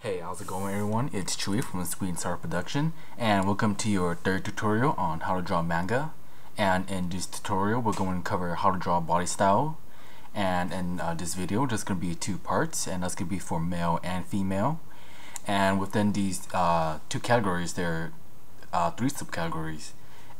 Hey, how's it going everyone? It's Chewy from the Sweet and Sour Production, and welcome to your third tutorial on how to draw manga. And in this tutorial, we're going to cover how to draw body style. And in this video, there's going to be two parts, and that's going to be for male and female. And within these two categories, there are three subcategories,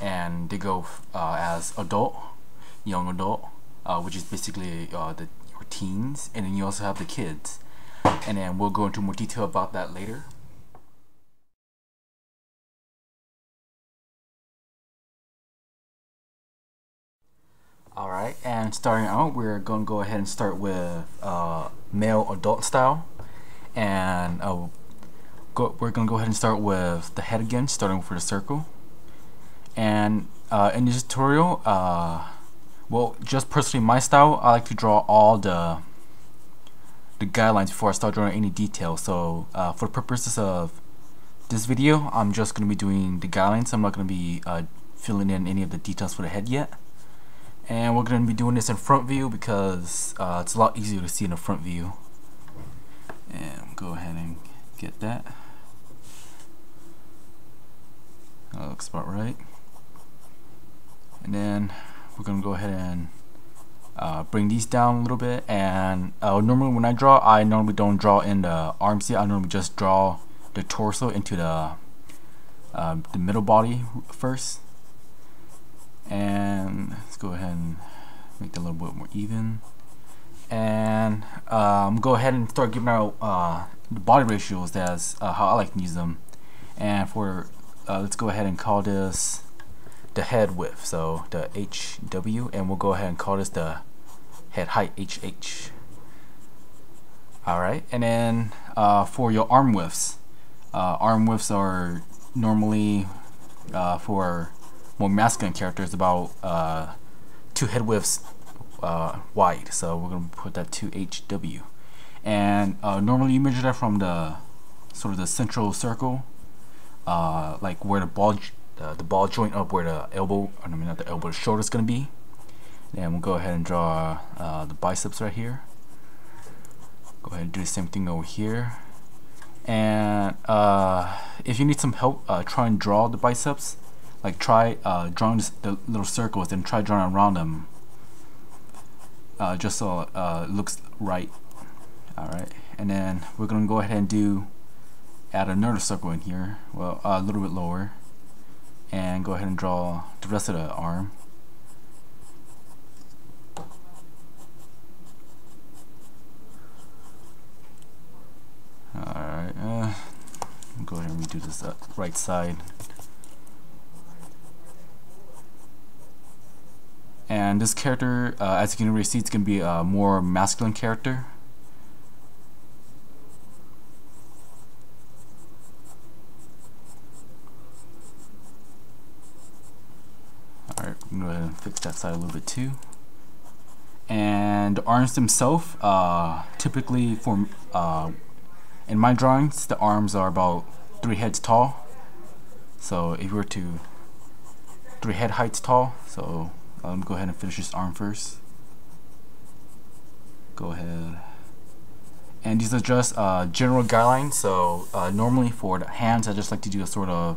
and they go as adult, young adult, which is basically your teens, and then you also have the kids. And then we'll go into more detail about that later. Alright, and starting out, we're going to go ahead and start with male adult style. And we're going to go ahead and start with the head again, starting for the circle. And in this tutorial, well, just personally my style, I like to draw all the guidelines before I start drawing any details. So for the purposes of this video, I'm just going to be doing the guidelines. I'm not going to be filling in any of the details for the head yet. And we're going to be doing this in front view because it's a lot easier to see in the front view. And go ahead and get that. That looks about right. And then we're going to go ahead and bring these down a little bit. And normally when I draw, I normally don't draw in the arms yet. I normally just draw the torso into the middle body first. And let's go ahead and make that a little bit more even. And go ahead and start giving out the body ratios. That's how I like to use them. And for let's go ahead and call this the head width, so the HW, and we'll go ahead and call this the head height, HH. Alright, and then for your arm widths are normally for more masculine characters about 2 head widths wide, so we're going to put that to HW. And normally you measure that from the sort of the central circle, like where the ball joint up where the elbow, I mean not the elbow, the shoulder is going to be. And we'll go ahead and draw the biceps right here. Go ahead and do the same thing over here. And if you need some help trying to draw the biceps, like try drawing the little circles and try drawing around them, just so it looks right. Alright, and then we're going to go ahead and add another circle in here, well, a little bit lower, and go ahead and draw the rest of the arm. Alright, go ahead and redo this right side. And this character, as you can already see, it's going to be a more masculine character. Alright, I'm going to go ahead and fix that side a little bit too. And the arms themselves, typically for in my drawings, the arms are about 3 heads tall. So if we were to 3 head heights tall, so go ahead and finish this arm first. Go ahead. And these are just general guidelines. So normally for the hands, I just like to do a sort of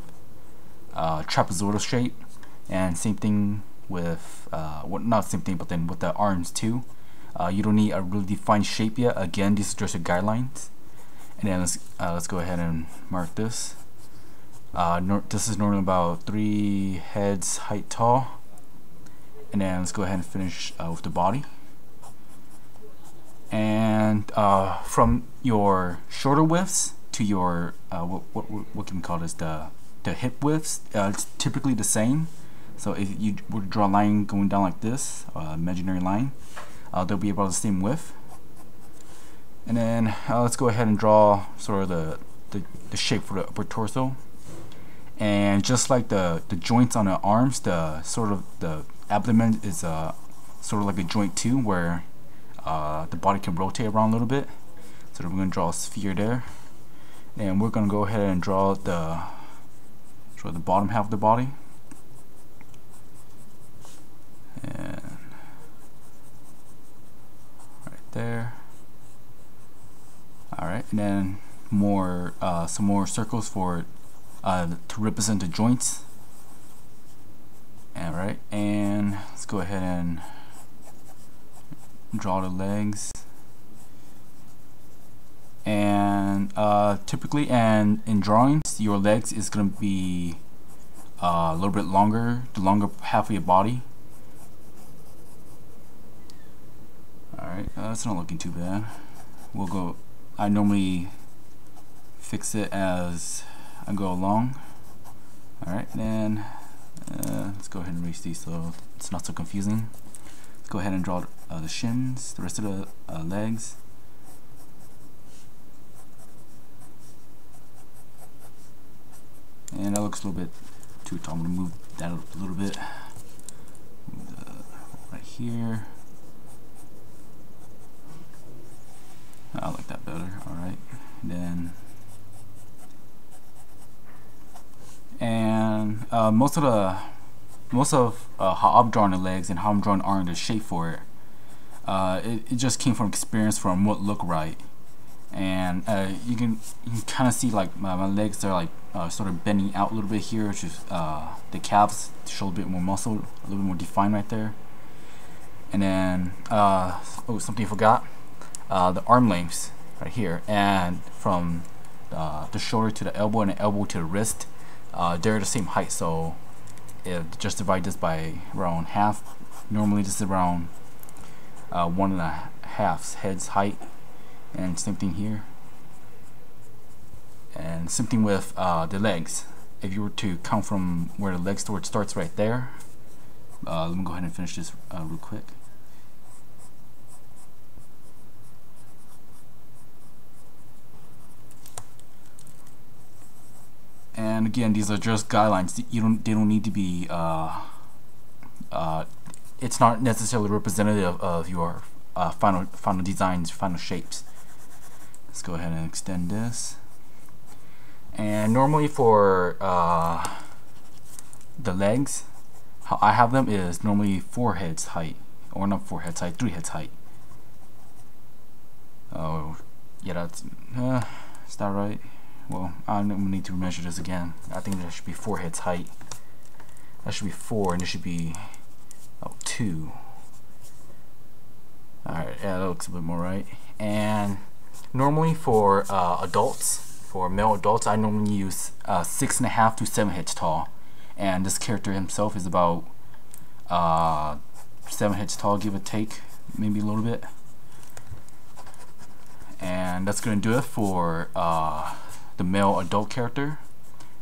trapezoidal shape. And same thing with, well, not same thing, but then with the arms too. You don't need a really defined shape yet. Again, these are just the guidelines. And then let's go ahead and mark this. This is normally about 3 heads height tall. And then let's go ahead and finish with the body. And from your shoulder widths to your what can we call this, the hip widths, it's typically the same. So if you were to draw a line going down like this, imaginary line, they'll be about the same width. And then let's go ahead and draw sort of the shape for the upper torso. And just like the joints on the arms, the abdomen is sort of like a joint too, where the body can rotate around a little bit. So we're going to draw a sphere there. And we're going to go ahead and draw the bottom half of the body. And right there. Alright, and then more some more circles for to represent the joints. Alright, and let's go ahead and draw the legs. And typically, and in drawings, your legs is going to be a little bit longer, the longer half of your body. Alright, that's not looking too bad. We'll go, I normally fix it as I go along. Alright, then let's go ahead and erase these so it's not so confusing. Let's go ahead and draw the shins, the rest of the legs. And that looks a little bit too tall. I'm going to move that up a little bit. Right here. I like that better. Alright. Then. And most of how I'm drawing the legs and how I'm drawing arm, the shape for it, it just came from experience from what looked right. And you can kind of see like my legs are like sort of bending out a little bit here, which is the calves show a bit more muscle, a little bit more defined right there. And then oh, something I forgot, the arm lengths right here, and from the shoulder to the elbow and the elbow to the wrist, they're the same height, so just divide this by around half. Normally this is around 1.5 heads height. And same thing here, and same thing with the legs. If you were to count from where the leg storage starts right there, let me go ahead and finish this real quick. And again, these are just guidelines. They don't need to be. It's not necessarily representative of your final designs, final shapes. Let's go ahead and extend this. And normally for the legs, how I have them is normally 4 heads height, or not 4 heads height, 3 heads height. Oh, yeah, that's is that right? Well, I'm gonna need to measure this again. I think there should be 4 heads height. That should be 4, and there should be 2. Alright, yeah, that looks a bit more right. And normally for adults, for male adults, I normally use 6.5 to 7 heads tall. And this character himself is about 7 heads tall, give or take, maybe a little bit. And that's going to do it for the male adult character.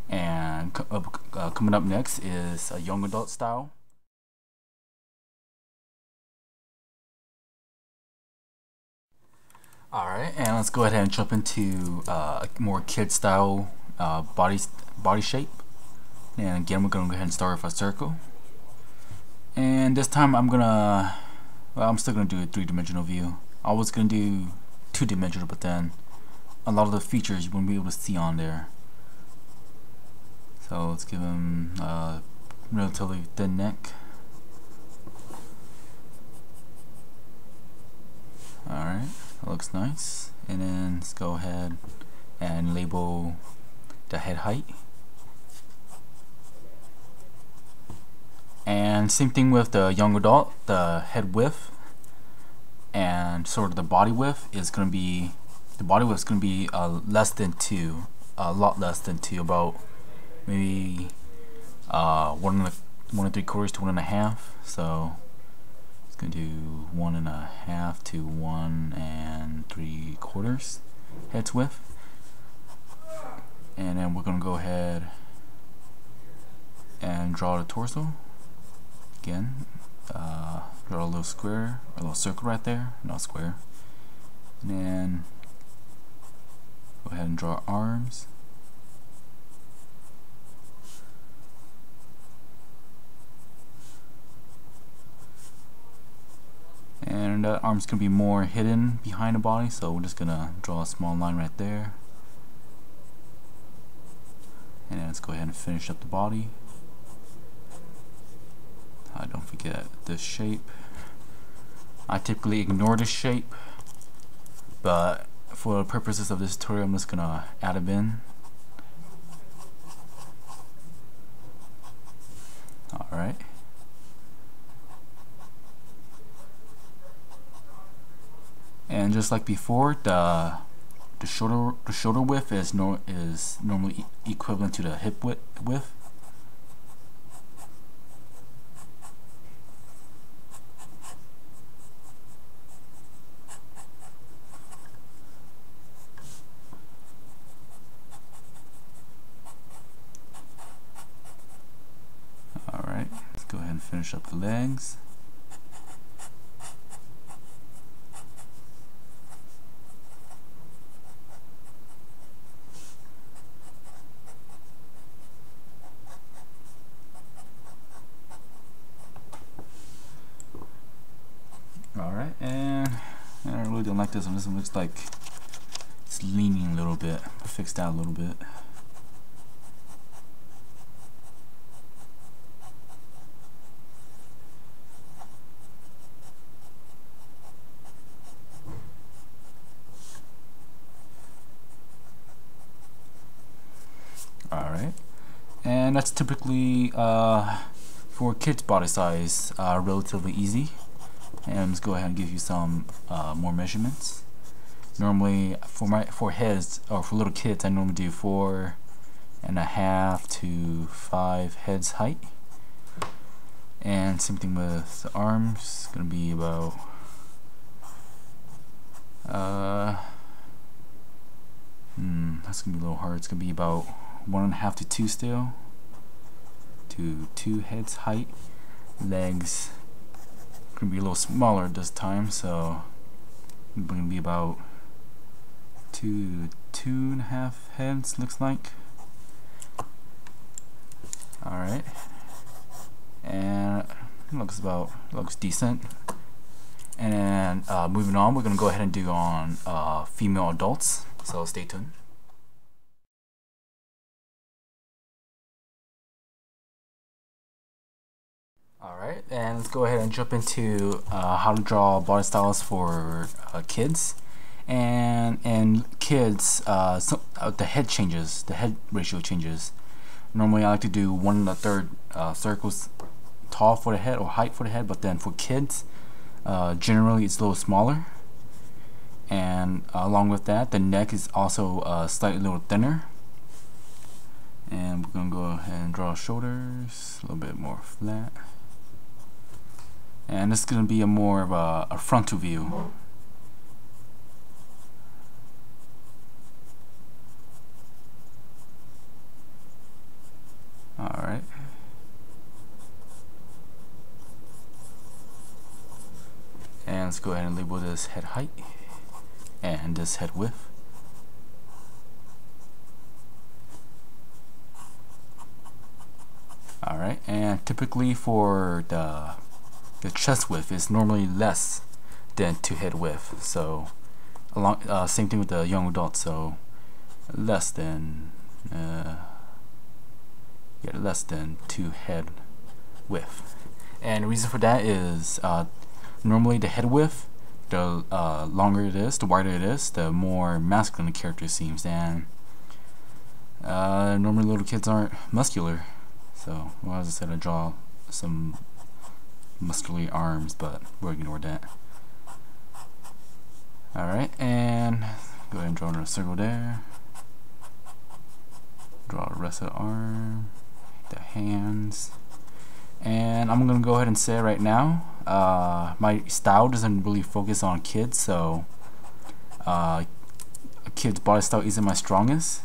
And coming up next is a young adult style. Alright, and let's go ahead and jump into a more kid style body shape. And again, we're going to go ahead and start with a circle. And this time I'm still going to do a 3-dimensional view. I was going to do 2-dimensional, but then a lot of the features you won't be able to see on there. So let's give him a relatively thin neck. Alright. That looks nice. And then let's go ahead and label the head height. And same thing with the young adult, the head width and sort of the body width is going to be, the body width is going to be less than 2, a lot less than 2, about maybe 1 3/4 to 1.5. So gonna do 1.5 to 1 3/4 heads width, and then we're gonna go ahead and draw the torso again. Draw a little square, a little circle right there, not square, and then go ahead and draw arms. And that arm's gonna be more hidden behind the body, so we're just gonna draw a small line right there. And then let's go ahead and finish up the body. Don't forget this shape. I typically ignore this shape, but for the purposes of this tutorial, I'm just gonna add them in. Alright. And just like before, the shoulder width is normally equivalent to the hip width. Alright, let's go ahead and finish up the legs. Alright, and I really don't like this one. This one looks like it's leaning a little bit. I'll fix that a little bit. Alright, and that's typically for kids body size, relatively easy. And let's go ahead and give you some more measurements. Normally for heads, or for little kids, I normally do 4.5 to 5 heads height. And same thing with the arms, gonna be about that's gonna be a little hard. It's gonna be about 1.5 to 2 still, to 2 heads height. Legs gonna be a little smaller this time, so it's gonna be about 2.5 heads, looks like. Alright, and it looks decent. And moving on, we're gonna go ahead and do on female adults, so stay tuned. Alright, and let's go ahead and jump into how to draw body styles for kids. And kids, the head changes, the head ratio changes. Normally I like to do 1 1/3 circles tall for the head, or height for the head, but then for kids, generally it's a little smaller. And along with that, the neck is also slightly a little thinner. And we're going to go ahead and draw shoulders a little bit more flat. And this is going to be more of a frontal view. Alright. And let's go ahead and label this head height and this head width. Alright, and typically for the chest width is normally less than to head width. So same thing with the young adult, so less than to head width. And the reason for that is normally the head width, the longer it is, the wider it is, the more masculine the character seems. And normally little kids aren't muscular, so well, as I said, I draw some muscular arms, but we'll ignore that. Alright, and go ahead and draw another circle there. Draw the rest of the arm, the hands. And I'm gonna go ahead and say right now, my style doesn't really focus on kids, so a kid's body style isn't my strongest.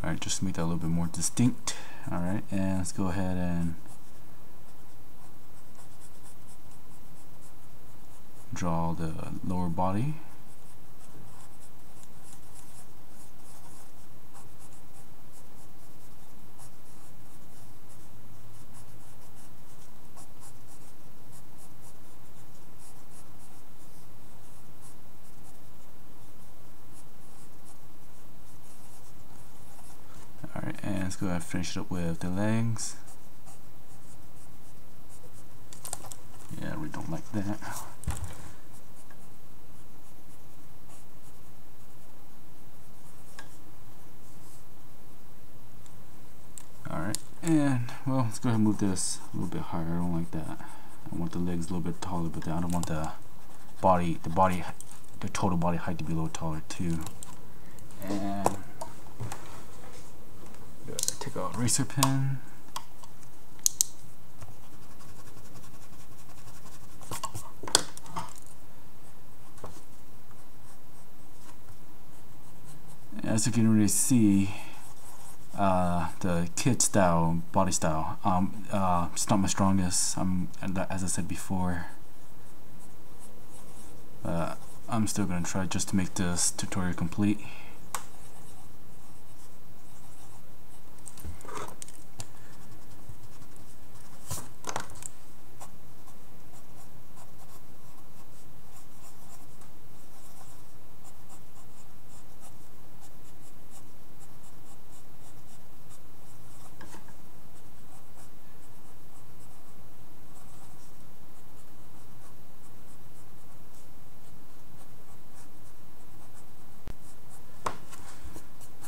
Alright, just to make that a little bit more distinct. Alright, and let's go ahead and draw the lower body. Alright, and let's go ahead and finish it up with the legs. Yeah, really don't like that. Alright, and well, let's go ahead and move this a little bit higher. I don't like that. I want the legs a little bit taller, but I don't want the total body height to be a little taller too. And take a eraser pen. As you can really see, the kid style, body style, it's not my strongest. As I said before, I'm still gonna try just to make this tutorial complete.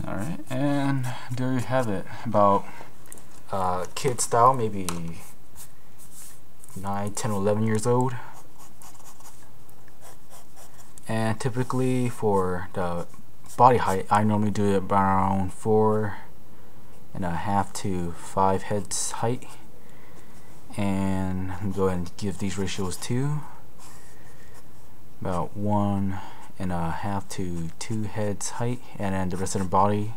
Alright, and there you have it. About kid style, maybe 9, 10, 11 years old. And typically for the body height, I normally do it around 4.5 to 5 heads height. And I'm go ahead and give these ratios too. About 1.5 to 2 heads height, and then the rest of the body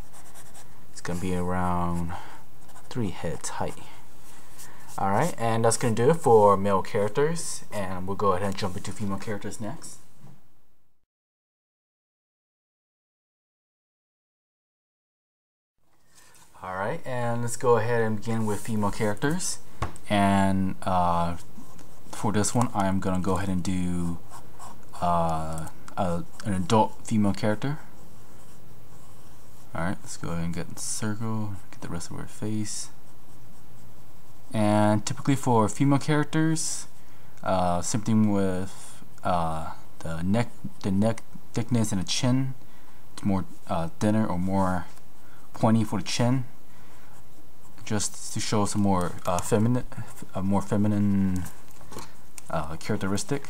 is gonna be around 3 heads height. Alright, and that's gonna do it for male characters, and we'll go ahead and jump into female characters next. Alright, and let's go ahead and begin with female characters. And for this one, I'm gonna go ahead and do an adult female character. Alright, let's go ahead and get the circle, get the rest of her face. And typically for female characters, same thing with the neck thickness and the chin. It's more thinner or more pointy for the chin, just to show some more feminine, characteristic.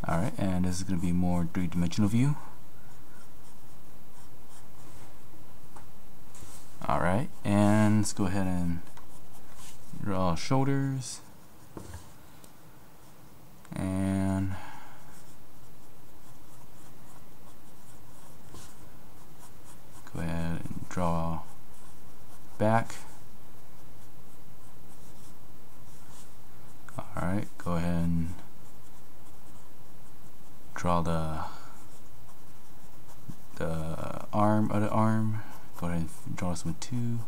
Alright, and this is going to be more three-dimensional view. Alright, and let's go ahead and draw shoulders. And go ahead and draw back. Alright, go ahead and draw the arm of the arm. Go ahead and draw this one too.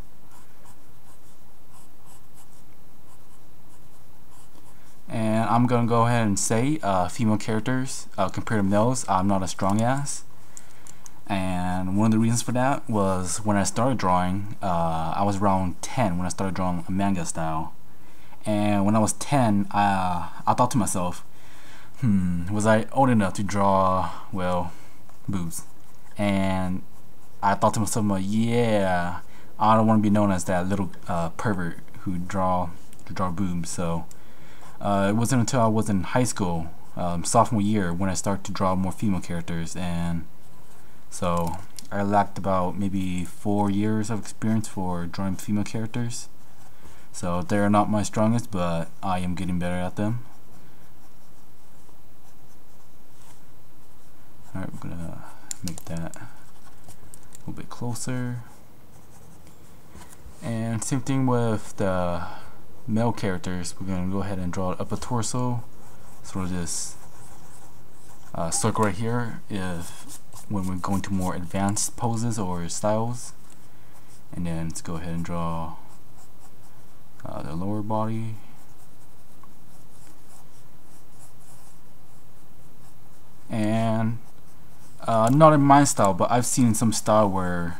And I'm gonna go ahead and say female characters compared to males, I'm not as strong as. And one of the reasons for that was when I started drawing, I was around 10 when I started drawing a manga style. And when I was 10, I thought to myself, was I old enough to draw, well, boobs? And I thought to myself, yeah, I don't want to be known as that little pervert who draw boobs. So it wasn't until I was in high school, sophomore year, when I started to draw more female characters, and so I lacked about maybe 4 years of experience for drawing female characters. So they're not my strongest, but I am getting better at them. Alright, we're gonna make that a little bit closer. And same thing with the male characters. We're gonna go ahead and draw up a torso, sort of this circle right here, when we're going to more advanced poses or styles. And then let's go ahead and draw the lower body. And not in my style, but I've seen some style where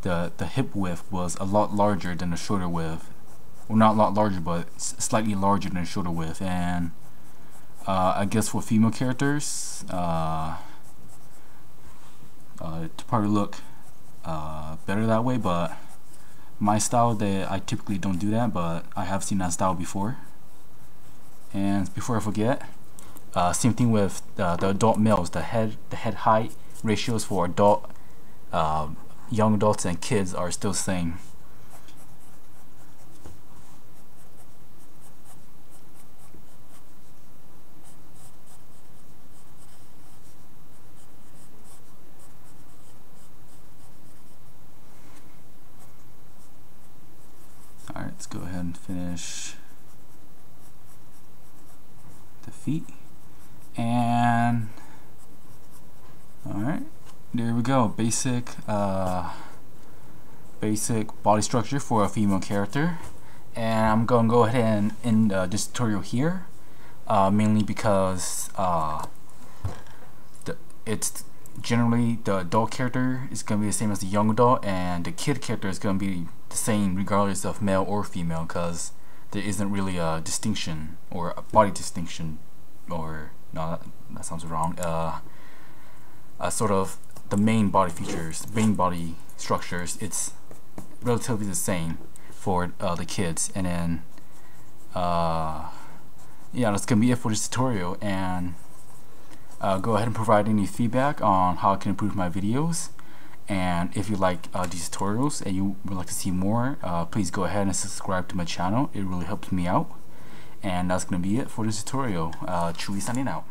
the hip width was a lot larger than the shoulder width. Well, not a lot larger, but slightly larger than the shoulder width. And I guess for female characters, to probably look better that way. But my style, I typically don't do that, but I have seen that style before. And before I forget, same thing with the adult males. The head height ratios for adult, young adults and kids are still the same. Alright, let's go ahead and finish the feet. And alright, there we go. Basic body structure for a female character. And I'm going to go ahead and end this tutorial here, mainly because it's generally the adult character is going to be the same as the young adult, and the kid character is going to be the same regardless of male or female, because there isn't really a distinction or a body distinction, or no, that sounds wrong. Sort of the main body features, main body structures, it's relatively the same for the kids. And then yeah, that's gonna be it for this tutorial. And go ahead and provide any feedback on how I can improve my videos. And if you like these tutorials and you would like to see more, please go ahead and subscribe to my channel. It really helps me out. And that's going to be it for this tutorial. Chewy signing out.